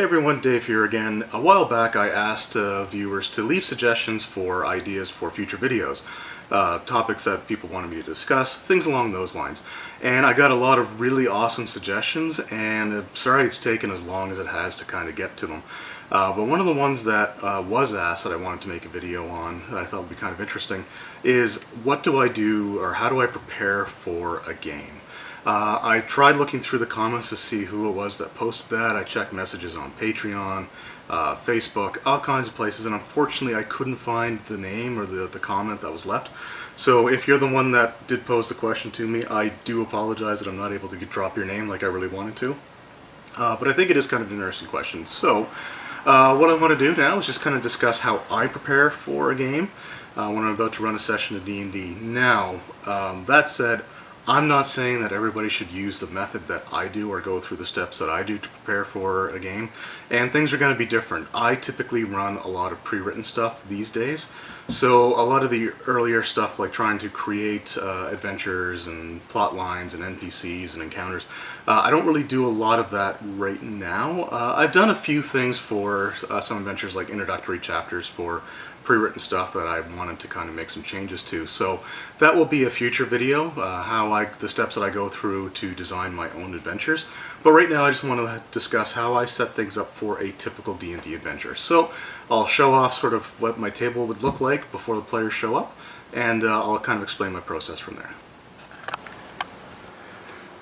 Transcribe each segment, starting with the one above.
Hey everyone, Dave here again. A while back I asked viewers to leave suggestions for ideas for future videos, topics that people wanted me to discuss, things along those lines. And I got a lot of really awesome suggestions, and sorry it's taken as long as it has to kind of get to them. But one of the ones that was asked that I wanted to make a video on that I thought would be kind of interesting is what do I do, or how do I prepare for a game? I tried looking through the comments to see who it was that posted that. I checked messages on Patreon, Facebook, all kinds of places, and unfortunately I couldn't find the name or the comment that was left. So if you're the one that did pose the question to me, I do apologize that I'm not able to drop your name like I really wanted to. But I think it is kind of an interesting question. So what I want to do now is just kind of discuss how I prepare for a game when I'm about to run a session of D&D. Now, that said, I'm not saying that everybody should use the method that I do or go through the steps that I do to prepare for a game, and things are going to be different. I typically run a lot of pre-written stuff these days, so a lot of the earlier stuff like trying to create adventures and plot lines and NPCs and encounters, I don't really do a lot of that right now. I've done a few things for some adventures like introductory chapters for pre-written stuff that I wanted to kind of make some changes to. So that will be a future video, the steps that I go through to design my own adventures. But right now I just want to discuss how I set things up for a typical D&D adventure. So I'll show off sort of what my table would look like before the players show up, and I'll kind of explain my process from there.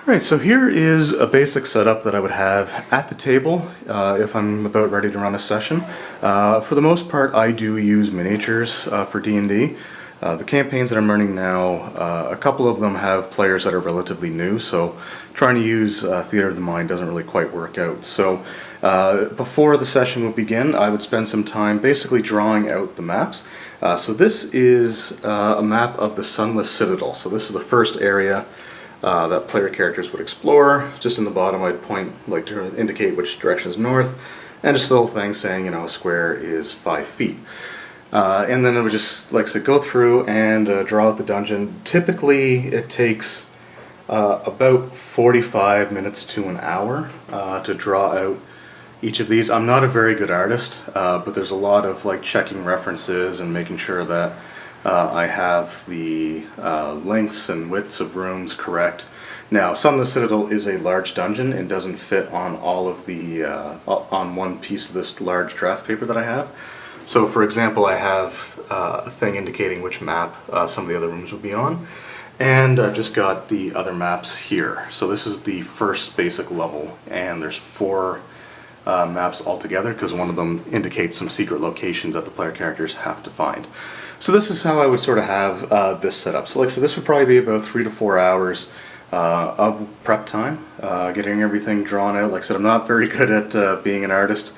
Alright, so here is a basic setup that I would have at the table if I'm about ready to run a session. For the most part, I do use miniatures for D&D. The campaigns that I'm running now, a couple of them have players that are relatively new, so trying to use Theater of the Mind doesn't really quite work out. So before the session would begin, I would spend some time basically drawing out the maps. So this is a map of the Sunless Citadel. So this is the first area that player characters would explore. Just in the bottom I'd point like to indicate which direction is north, and just a little thing saying, you know, a square is 5 feet. And then I would just, like I said, go through and draw out the dungeon. Typically it takes about 45 minutes to an hour to draw out each of these. I'm not a very good artist, but there's a lot of like checking references and making sure that I have the lengths and widths of rooms correct. Now, Sunless Citadel is a large dungeon and doesn't fit on all of the on one piece of this large draft paper that I have. So, for example, I have a thing indicating which map some of the other rooms would be on, and I've just got the other maps here. So this is the first basic level, and there's 4 maps altogether because one of them indicates some secret locations that the player characters have to find. So this is how I would sort of have this set up. So like I said, this would probably be about 3 to 4 hours of prep time, getting everything drawn out. Like I said, I'm not very good at being an artist,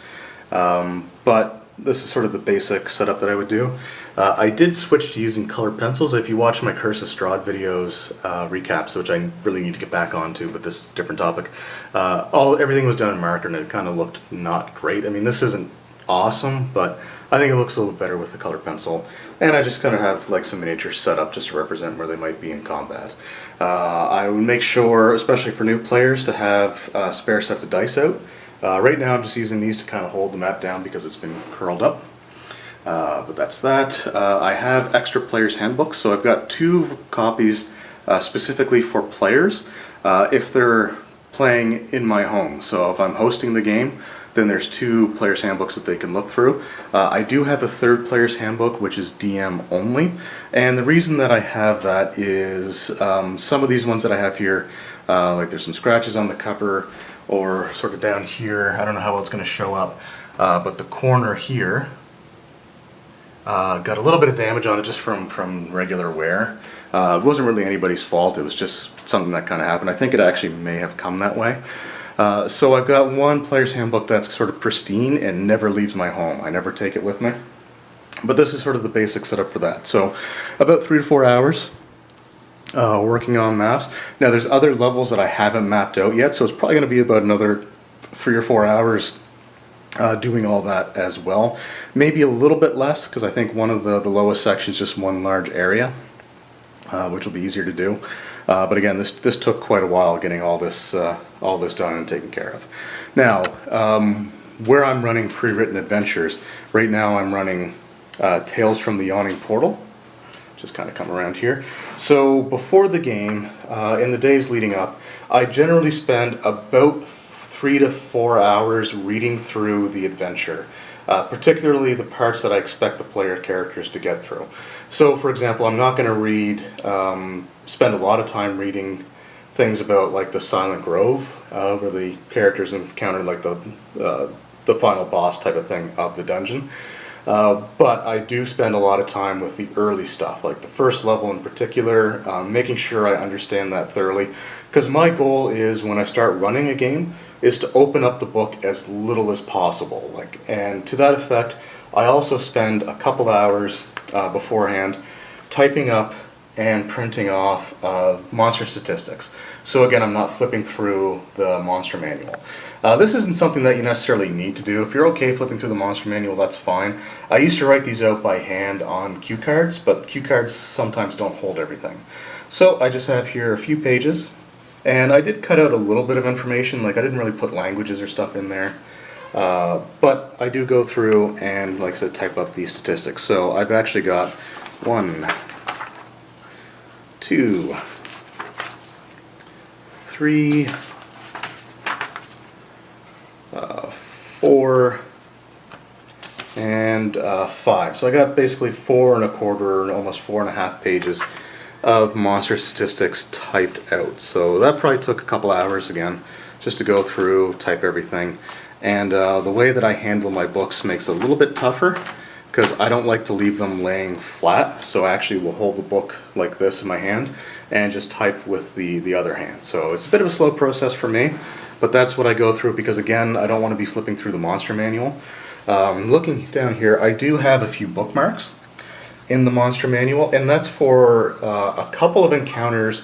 but this is sort of the basic setup that I would do. I did switch to using colored pencils. If you watch my Curse of Strahd videos, recaps, which I really need to get back onto, but this is a different topic, everything was done in marker and it kind of looked not great. I mean, this isn't awesome, but I think it looks a little bit better with the colored pencil. And I just kind of have like some miniatures set up just to represent where they might be in combat. I would make sure, especially for new players, to have spare sets of dice out. Right now I'm just using these to kind of hold the map down because it's been curled up. But that's that. I have extra players' handbooks, so I've got 2 copies specifically for players if they're playing in my home. So if I'm hosting the game, then there's 2 players' handbooks that they can look through. I do have a 3rd player's handbook, which is DM only, and the reason that I have that is some of these ones that I have here, like there's some scratches on the cover, or sort of down here, I don't know how well it's going to show up, but the corner here got a little bit of damage on it just from regular wear. It wasn't really anybody's fault, it was just something that kind of happened. I think it actually may have come that way. So I've got one player's handbook that's sort of pristine and never leaves my home. I never take it with me. But this is sort of the basic setup for that. So about 3 to 4 hours working on maps. Now there's other levels that I haven't mapped out yet, so it's probably going to be about another 3 or 4 hours doing all that as well. Maybe a little bit less because I think one of the lowest sections is just one large area, which will be easier to do. But again, this took quite a while getting all this done and taken care of. Now, where I'm running pre-written adventures. Right now I'm running Tales from the Yawning Portal. Just kind of come around here. So before the game, in the days leading up, I generally spend about 3 to 4 hours reading through the adventure, particularly the parts that I expect the player characters to get through. So for example, I'm not going to spend a lot of time reading things about like the Silent Grove, where the characters encounter like the final boss type of thing of the dungeon. But I do spend a lot of time with the early stuff, like the first level in particular, making sure I understand that thoroughly. Because my goal is, when I start running a game, is to open up the book as little as possible. And to that effect, I also spend a couple hours beforehand typing up and printing off monster statistics. So again, I'm not flipping through the monster manual. This isn't something that you necessarily need to do. If you're okay flipping through the monster manual, that's fine. I used to write these out by hand on cue cards, but cue cards sometimes don't hold everything. So I just have here a few pages, and I did cut out a little bit of information, like I didn't really put languages or stuff in there. But I do go through and, like I said, type up these statistics. So I've actually got 1, 2, 3, 4, and 5. So I got basically 4 1/4, almost 4.5 pages of monster statistics typed out. So that probably took a couple hours again, just to go through, type everything. And the way that I handle my books makes it a little bit tougher, because I don't like to leave them laying flat. So I actually will hold the book like this in my hand and just type with the other hand. So it's a bit of a slow process for me, but that's what I go through, because again, I don't want to be flipping through the monster manual. Looking down here, I do have a few bookmarks in the monster manual, and that's for a couple of encounters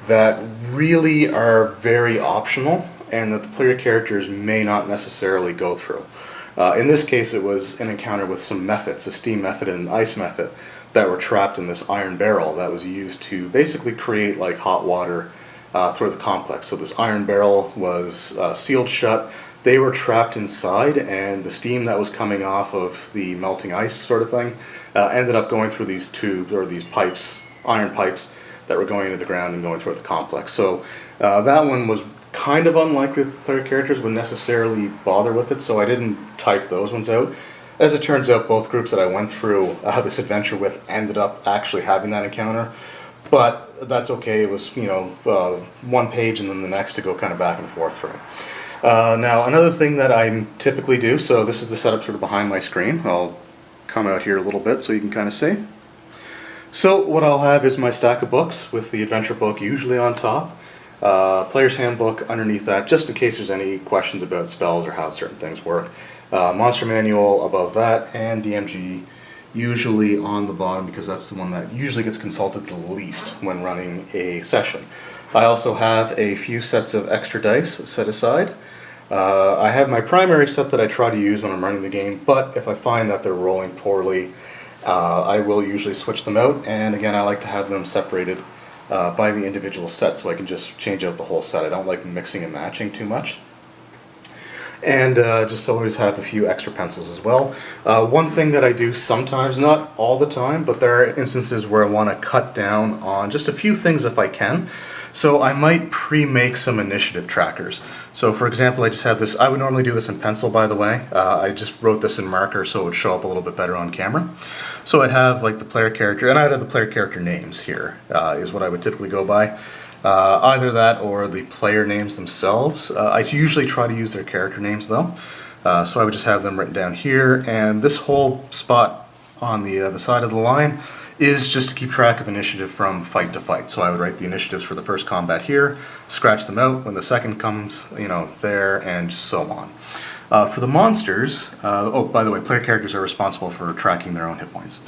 that really are very optional and that the player characters may not necessarily go through. In this case, it was an encounter with some mephits, a steam mephit and an ice mephit, that were trapped in this iron barrel that was used to basically create like hot water through the complex. So this iron barrel was sealed shut. They were trapped inside, and the steam that was coming off of the melting ice sort of thing ended up going through these tubes, or these pipes, iron pipes, that were going into the ground and going through the complex. So that one was kind of unlikely that the player characters would necessarily bother with it, so I didn't type those ones out. As it turns out, both groups that I went through this adventure with ended up actually having that encounter, but that's okay. It was, one page and then the next to go kind of back and forth through. Now, another thing that I typically do, so this is the setup sort of behind my screen. I'll come out here a little bit so you can kind of see. So what I'll have is my stack of books with the adventure book usually on top, player's handbook underneath that, just in case there's any questions about spells or how certain things work. Monster manual above that, and DMG usually on the bottom, because that's the one that usually gets consulted the least when running a session. I also have a few sets of extra dice set aside. I have my primary set that I try to use when I'm running the game, but if I find that they're rolling poorly, I will usually switch them out, and again, I like to have them separated by the individual set so I can just change out the whole set. I don't like mixing and matching too much. And just always have a few extra pencils as well. One thing that I do sometimes, not all the time, but there are instances where I want to cut down on just a few things if I can. So I might pre-make some initiative trackers. So for example, I just have this, I would normally do this in pencil, by the way. I just wrote this in marker so it would show up a little bit better on camera. So I'd have like the player character, and I'd have the player character names here, is what I would typically go by. Either that or the player names themselves. I usually try to use their character names though. So I would just have them written down here, and this whole spot on the side of the line is just to keep track of initiative from fight to fight. So I would write the initiatives for the first combat here, scratch them out when the second comes, there, and so on. For the monsters, oh, by the way, player characters are responsible for tracking their own hit points.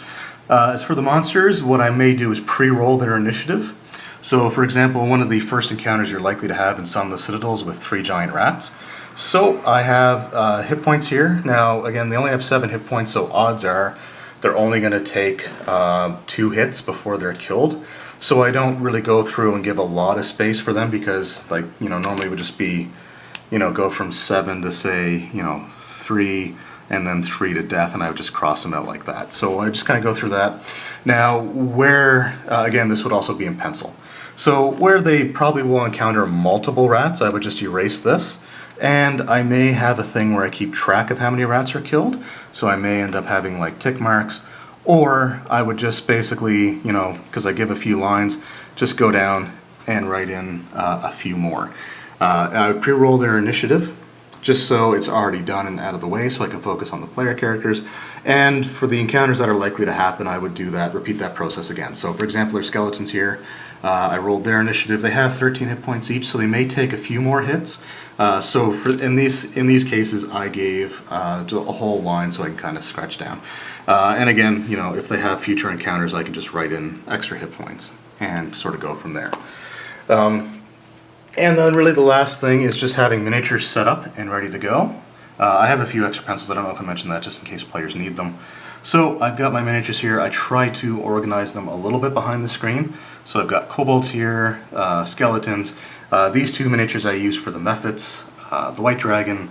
As for the monsters, what I may do is pre-roll their initiative. So, for example, one of the first encounters you're likely to have in some of the citadels with 3 giant rats. So I have hit points here. Now, again, they only have 7 hit points, so odds are they're only going to take 2 hits before they're killed. So I don't really go through and give a lot of space for them, because, normally it would just be, go from 7 to say, 3, and then 3 to death, and I would just cross them out like that. So I just kind of go through that. Now, where, again, this would also be in pencil. So where they probably will encounter multiple rats, I would just erase this. And I may have a thing where I keep track of how many rats are killed. So I may end up having like tick marks, or I would just basically, you know, because I give a few lines, just go down and write in a few more. I would pre-roll their initiative, just so it's already done and out of the way, so I can focus on the player characters. And for the encounters that are likely to happen, I would do that, repeat that process again. So for example, there's skeletons here. I rolled their initiative. They have 13 hit points each, so they may take a few more hits. So in these cases, I gave a whole line so I can kind of scratch down. And again, you know, if they have future encounters, I can just write in extra hit points and sort of go from there. And then really the last thing is just having miniatures set up and ready to go. I have a few extra pencils. I don't know if I mentioned that, just in case players need them. So I've got my miniatures here. I try to organize them a little bit behind the screen. So I've got kobolds here, skeletons. These two miniatures I use for the mephits, the white dragon.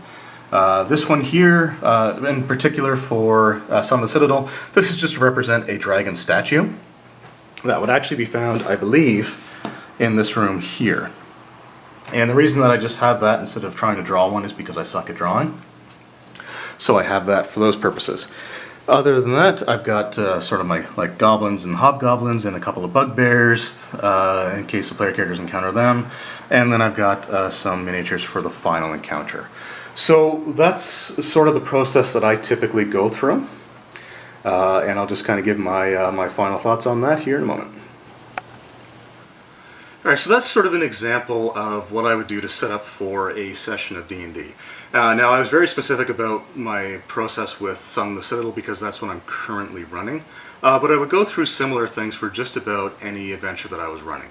This one here, in particular for Son of the Citadel, this is just to represent a dragon statue. That would actually be found, I believe, in this room here. And the reason that I just have that instead of trying to draw one is because I suck at drawing. So I have that for those purposes. Other than that, I've got sort of my like goblins and hobgoblins and a couple of bugbears in case the player characters encounter them. And then I've got some miniatures for the final encounter. So that's sort of the process that I typically go through. And I'll just kind of give my, my final thoughts on that here in a moment. Alright, so that's sort of an example of what I would do to set up for a session of D&D. Now, I was very specific about my process with Son of the Citadel because that's what I'm currently running. But I would go through similar things for just about any adventure that I was running.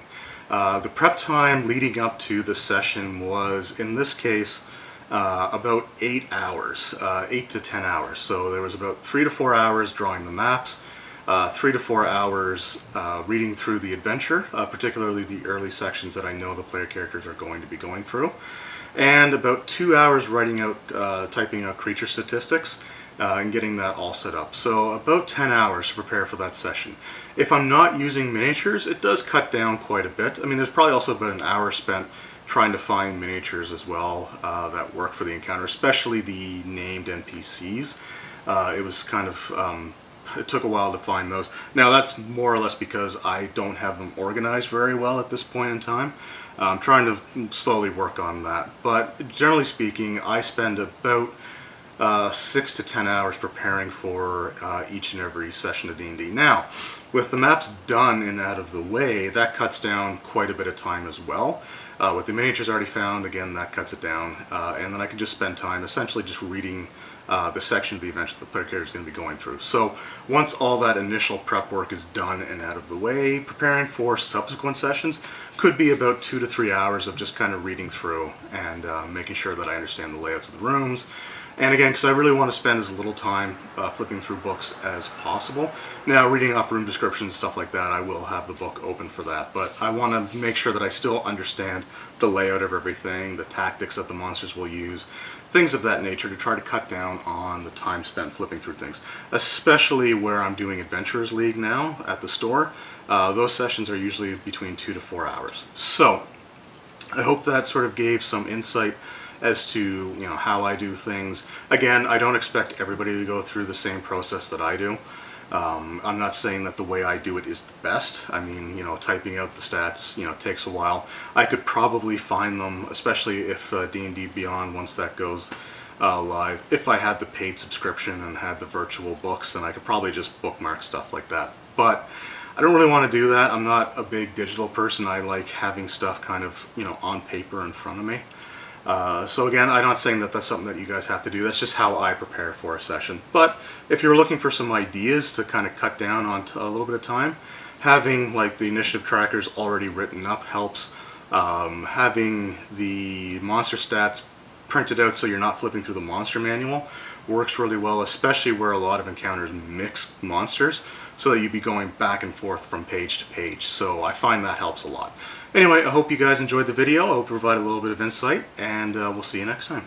The prep time leading up to the session was, in this case, about 8 hours, 8 to 10 hours. So there was about 3 to 4 hours drawing the maps, 3 to 4 hours reading through the adventure, particularly the early sections that I know the player characters are going to be going through, and about 2 hours writing out, typing out creature statistics and getting that all set up. So about 10 hours to prepare for that session. If I'm not using miniatures, it does cut down quite a bit. I mean, there's probably also about an hour spent trying to find miniatures as well that work for the encounter, especially the named NPCs. It was kind of it took a while to find those. Now that's more or less because I don't have them organized very well at this point in time. I'm trying to slowly work on that. But generally speaking, I spend about 6 to 10 hours preparing for each and every session of D&D. Now, with the maps done and out of the way, that cuts down quite a bit of time as well. With the miniatures already found, again, that cuts it down. And then I can just spend time essentially just reading the section of the event that the player character is going to be going through. So once all that initial prep work is done and out of the way, preparing for subsequent sessions could be about 2 to 3 hours of just kind of reading through and making sure that I understand the layouts of the rooms. And again, because I really want to spend as little time flipping through books as possible. Now, reading off room descriptions, stuff like that, I will have the book open for that. But I want to make sure that I still understand the layout of everything, the tactics that the monsters will use, things of that nature, to try to cut down on the time spent flipping through things. Especially where I'm doing Adventurers League now at the store. Those sessions are usually between 2 to 4 hours. So, I hope that sort of gave some insight as to, you know, how I do things. Again, I don't expect everybody to go through the same process that I do. I'm not saying that the way I do it is the best. I mean, you know, typing out the stats, you know, takes a while. I could probably find them, especially if D&D Beyond, once that goes live. If I had the paid subscription and had the virtual books, then I could probably just bookmark stuff like that. But I don't really want to do that. I'm not a big digital person. I like having stuff kind of, you know, on paper in front of me. So again, I'm not saying that that's something that you guys have to do. That's just how I prepare for a session. But if you're looking for some ideas to kind of cut down on a little bit of time, having like the initiative trackers already written up helps. Having the monster stats printed out so you're not flipping through the monster manual works really well, especially where a lot of encounters mix monsters, so that you'd be going back and forth from page to page. So I find that helps a lot. Anyway, I hope you guys enjoyed the video. I hope it provided a little bit of insight, and we'll see you next time.